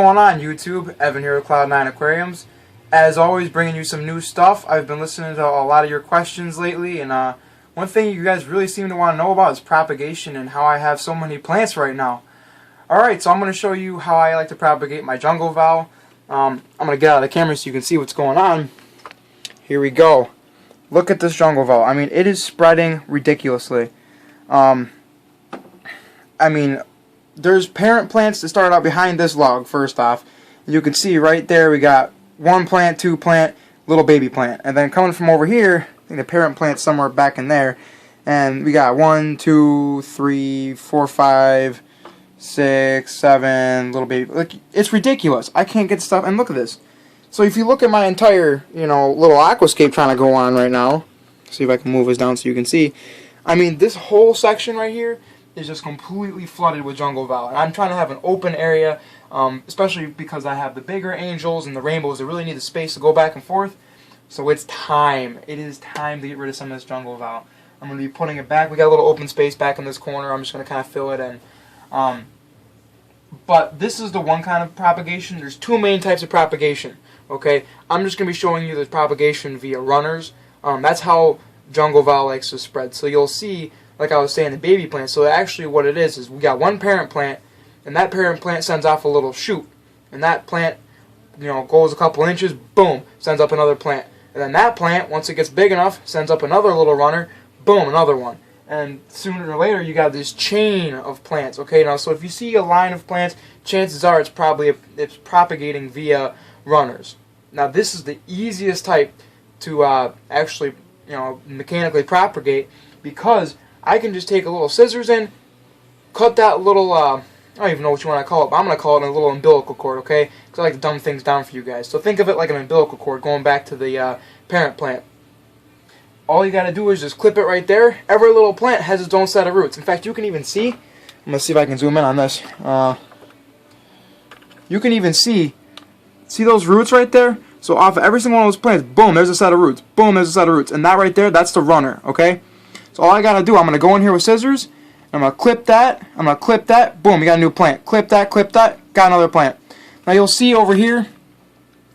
What's going on YouTube? Evan here with Cloud9 Aquariums. As always, bringing you some new stuff. I've been listening to a lot of your questions lately, and one thing you guys really seem to want to know about is propagation and how I have so many plants right now. Alright, so I'm going to show you how I like to propagate my jungle val. I'm going to get out of the camera so you can see what's going on. Here we go. Look at this jungle val. I mean, it is spreading ridiculously. There's parent plants that start out behind this log, first off. You can see right there we got one plant, two plant, little baby plant. And then coming from over here, I think the parent plant's somewhere back in there. And we got 1, 2, 3, 4, 5, 6, 7 little baby. Look, it's ridiculous. I can't get stuff. And look at this. So if you look at my entire, little aquascape trying to go on right now. See if I can move this down so you can see. I mean, this whole section right here is just completely flooded with jungle val. And I'm trying to have an open area, especially because I have the bigger angels and the rainbows that really need the space to go back and forth. So it's time. It is time to get rid of some of this jungle val. I'm going to be putting it back. We got a little open space back in this corner. I'm just going to kind of fill it in. But this is the one kind of propagation. There's two main types of propagation. Okay, I'm just going to be showing you the propagation via runners. That's how jungle val likes to spread. So you'll see, like I was saying, the baby plant. So actually what it is we got one parent plant, and that parent plant sends off a little shoot. And that plant, goes a couple inches, boom, sends up another plant. And then that plant, once it gets big enough, sends up another little runner, boom, another one. And sooner or later, you got this chain of plants. Okay, now, so if you see a line of plants, chances are it's propagating via runners. Now, this is the easiest type to actually, mechanically propagate, because I can just take a little scissors in, cut that little, I don't even know what you want to call it, but I'm going to call it a little umbilical cord, okay? Because I like to dumb things down for you guys. So think of it like an umbilical cord going back to the parent plant. All you got to do is just clip it right there. Every little plant has its own set of roots. In fact, you can even see, I'm going to see if I can zoom in on this. You can even see those roots right there? So off of every single one of those plants, boom, there's a set of roots. Boom, there's a set of roots. And that right there, that's the runner, okay? So all I got to do, I'm going to go in here with scissors. I'm going to clip that. I'm going to clip that. Boom, you got a new plant. Clip that, got another plant. Now you'll see over here,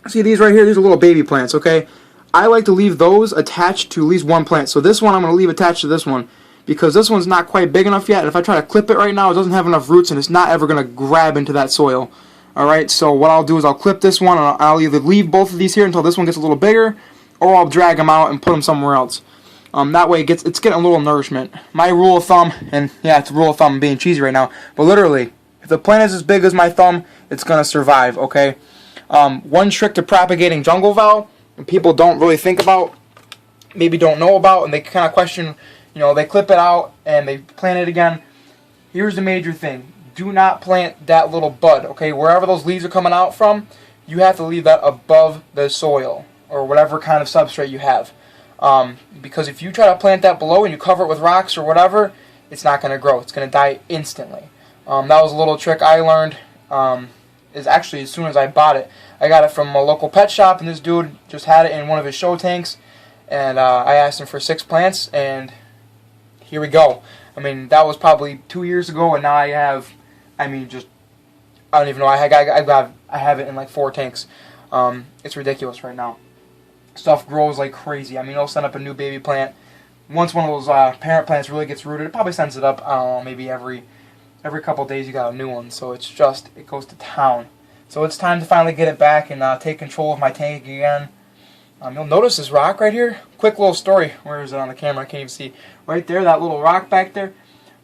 see these right here? These are little baby plants, okay? I like to leave those attached to at least one plant. So this one I'm going to leave attached to this one, because this one's not quite big enough yet. And if I try to clip it right now, it doesn't have enough roots, and it's not ever going to grab into that soil. Alright, so what I'll do is I'll clip this one, and I'll either leave both of these here until this one gets a little bigger, or I'll drag them out and put them somewhere else. That way it's getting a little nourishment. My rule of thumb, and yeah, it's a rule of thumb, I'm being cheesy right now, but literally, if the plant is as big as my thumb, it's going to survive, okay? One trick to propagating jungle val, and people don't really think about, maybe don't know about, and they kind of question, they clip it out and they plant it again. Here's the major thing. Do not plant that little bud, okay? Wherever those leaves are coming out from, you have to leave that above the soil, or whatever kind of substrate you have. Because if you try to plant that below and you cover it with rocks or whatever, it's not going to grow. It's going to die instantly. That was a little trick I learned, is actually as soon as I bought it. I got it from a local pet shop, and this dude just had it in one of his show tanks, and I asked him for 6 plants, and here we go. I mean, that was probably 2 years ago, and now I have, I don't even know, I have it in like 4 tanks. It's ridiculous right now. Stuff grows like crazy. I mean, it'll send up a new baby plant. Once one of those parent plants really gets rooted, it probably sends it up, I don't know, maybe every couple of days you got a new one. So it goes to town. So it's time to finally get it back and take control of my tank again. You'll notice this rock right here. Quick little story. Where is it on the camera? I can't even see. Right there, that little rock back there.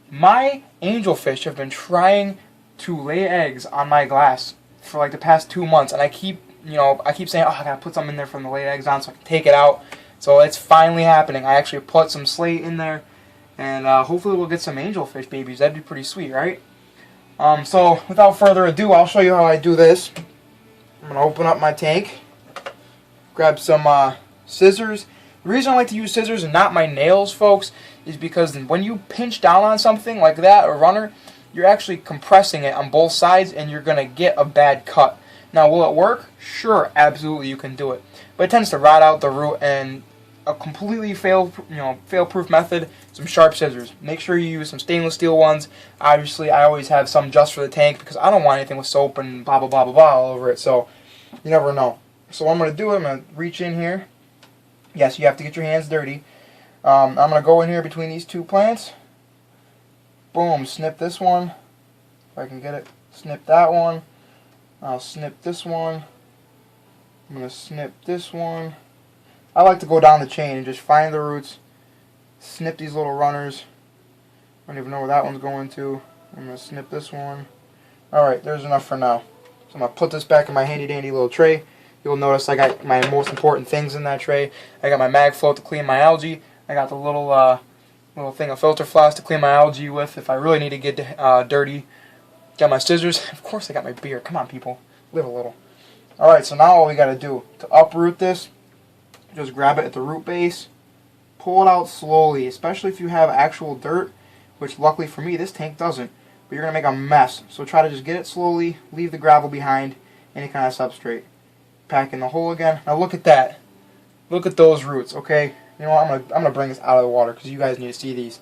My angelfish have been trying to lay eggs on my glass for like the past 2 months, and I keep saying, oh, I gotta put something in there from the laid eggs on so I can take it out. So it's finally happening. I actually put some slate in there, and hopefully we'll get some angelfish babies. That'd be pretty sweet, right? So without further ado, I'll show you how I do this. I'm gonna open up my tank, grab some scissors. The reason I like to use scissors and not my nails, folks, is because when you pinch down on something like that, a runner, you're actually compressing it on both sides, and you're gonna get a bad cut. Now, will it work? Sure, absolutely, you can do it. But it tends to rot out the root, and a completely fail-proof method, some sharp scissors. Make sure you use some stainless steel ones. Obviously, I always have some just for the tank because I don't want anything with soap and blah blah blah blah blah all over it. So you never know. So what I'm going to do, I'm going to reach in here. Yes, you have to get your hands dirty. I'm going to go in here between these two plants. Boom, snip this one. If I can get it. Snip that one. I'll snip this one. I'm going to snip this one. I like to go down the chain and just find the roots, snip these little runners. I don't even know where that one's going to. I'm going to snip this one. Alright, there's enough for now. So I'm going to put this back in my handy dandy little tray. You'll notice I got my most important things in that tray. I got my mag float to clean my algae. I got the little thing of filter floss to clean my algae with if I really need to get dirty. Got my scissors. Of course I got my beer. Come on, people. Live a little. Alright, so now all we got to do to uproot this, just grab it at the root base, pull it out slowly, especially if you have actual dirt, which luckily for me this tank doesn't, but you're going to make a mess. So try to just get it slowly, leave the gravel behind, any kind of substrate. Pack in the hole again. Now look at that. Look at those roots, okay? You know what, I'm gonna bring this out of the water because you guys need to see these.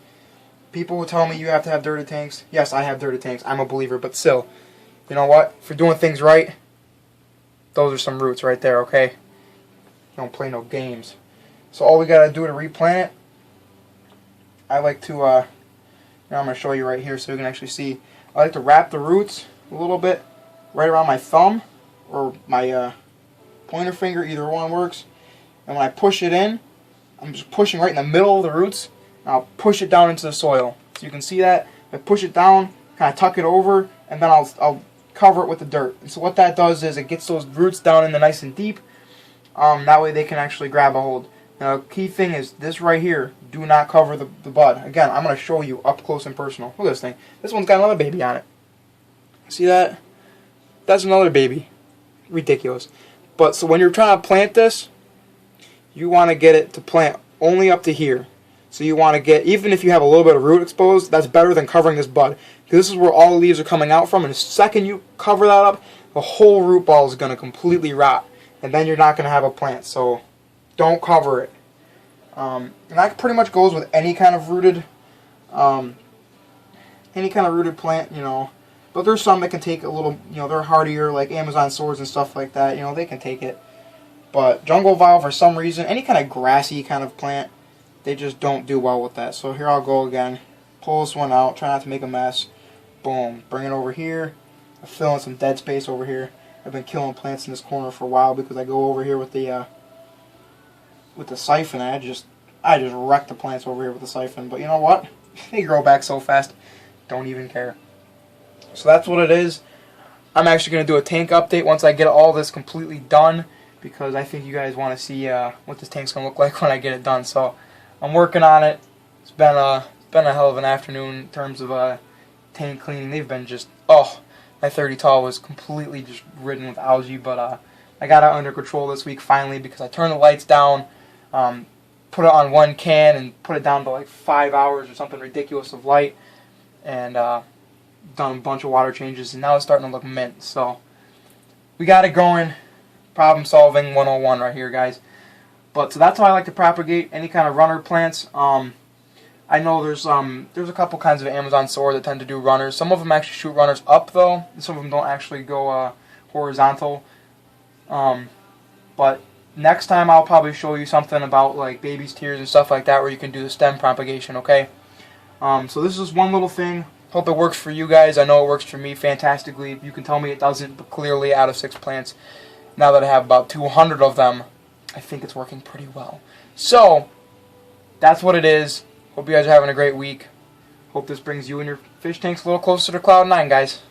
People will tell me you have to have dirty tanks. Yes, I have dirty tanks. I'm a believer, but still, you know what? If you're doing things right, those are some roots right there, okay? Don't play no games. So all we gotta do to replant it, I like to, now I'm gonna show you right here so you can actually see. I like to wrap the roots a little bit right around my thumb or my pointer finger, either one works. And when I push it in, I'm just pushing right in the middle of the roots. And I'll push it down into the soil. So you can see that. I push it down, kind of tuck it over, and then I'll cover it with the dirt. And so what that does is it gets those roots down in the nice and deep. That way they can actually grab a hold. Now, key thing is this right here. Do not cover the bud. Again, I'm going to show you up close and personal. Look at this thing. This one's got another baby on it. See that? That's another baby. Ridiculous. But so when you're trying to plant this, you want to get it to plant only up to here. So you want to get, even if you have a little bit of root exposed, that's better than covering this bud. Because this is where all the leaves are coming out from, and the second you cover that up, the whole root ball is going to completely rot. And then you're not going to have a plant. So don't cover it. And that pretty much goes with any kind of rooted plant, you know. But there's some that can take a little, you know, they're hardier, like Amazon swords and stuff like that. You know, they can take it. But jungle vile, for some reason, any kind of grassy kind of plant, they just don't do well with that. So here I'll go again. Pull this one out. Try not to make a mess. Boom. Bring it over here. I fill in some dead space over here. I've been killing plants in this corner for a while because I go over here with the siphon. I just wreck the plants over here with the siphon. But you know what? They grow back so fast. Don't even care. So that's what it is. I'm actually going to do a tank update once I get all this completely done, because I think you guys want to see what this tank's going to look like when I get it done. So I'm working on it. It's been a hell of an afternoon in terms of tank cleaning. They've been just, oh, my 30 tall was completely just ridden with algae, but I got it under control this week finally because I turned the lights down, put it on one can and put it down to like 5 hours or something ridiculous of light, and done a bunch of water changes, and now it's starting to look mint. So we got it going. Problem solving 101 right here, guys. But so that's how I like to propagate any kind of runner plants. I know there's a couple kinds of Amazon sword that tend to do runners. Some of them actually shoot runners up though. Some of them don't actually go horizontal. But next time I'll probably show you something about like baby's tears and stuff like that where you can do the stem propagation. Okay. So this is one little thing. Hope it works for you guys. I know it works for me fantastically. You can tell me it doesn't, but clearly out of 6 plants, now that I have about 200 of them, I think it's working pretty well. So, that's what it is. Hope you guys are having a great week. Hope this brings you and your fish tanks a little closer to Cloud 9, guys.